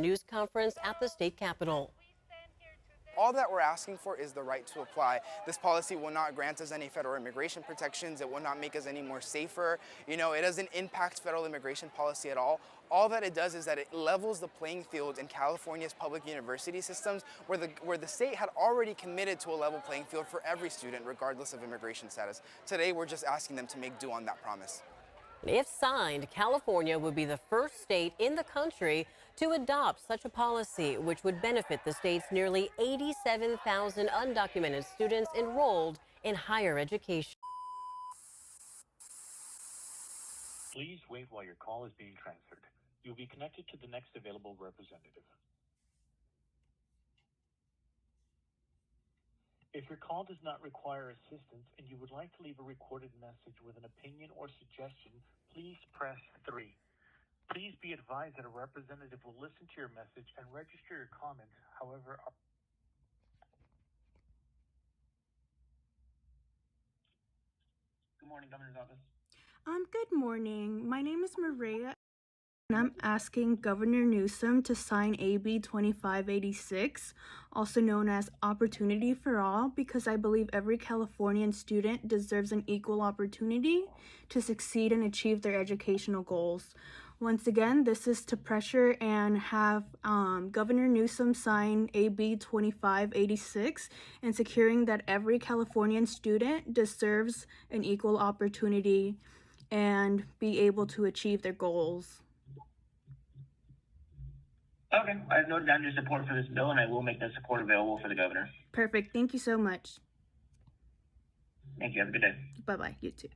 news conference at the state capitol. All that we're asking for is the right to apply. This policy will not grant us any federal immigration protections. It will not make us any more safer. You know, it doesn't impact federal immigration policy at all. All that it does is that it levels the playing field in California's public university systems, where the state had already committed to a level playing field for every student, regardless of immigration status. Today, we're just asking them to make due on that promise. If signed, California would be the first state in the country to adopt such a policy, which would benefit the state's nearly 87,000 undocumented students enrolled in higher education. Please wait while your call is being transferred. You'll be connected to the next available representative. If your call does not require assistance and you would like to leave a recorded message with an opinion or suggestion, please press 3. Please be advised that a representative will listen to your message and register your comments. However, Good morning, Governor's Office. Good morning. My name is Maria, and I'm asking Governor Newsom to sign AB 2586, also known as Opportunity for All, because I believe every Californian student deserves an equal opportunity to succeed and achieve their educational goals. Once again, this is to pressure and have Governor Newsom sign AB 2586 and securing that every Californian student deserves an equal opportunity and be able to achieve their goals. Okay, I've noted down your support for this bill, and I will make that support available for the governor. Perfect. Thank you so much. Thank you. Have a good day. Bye-bye. You too.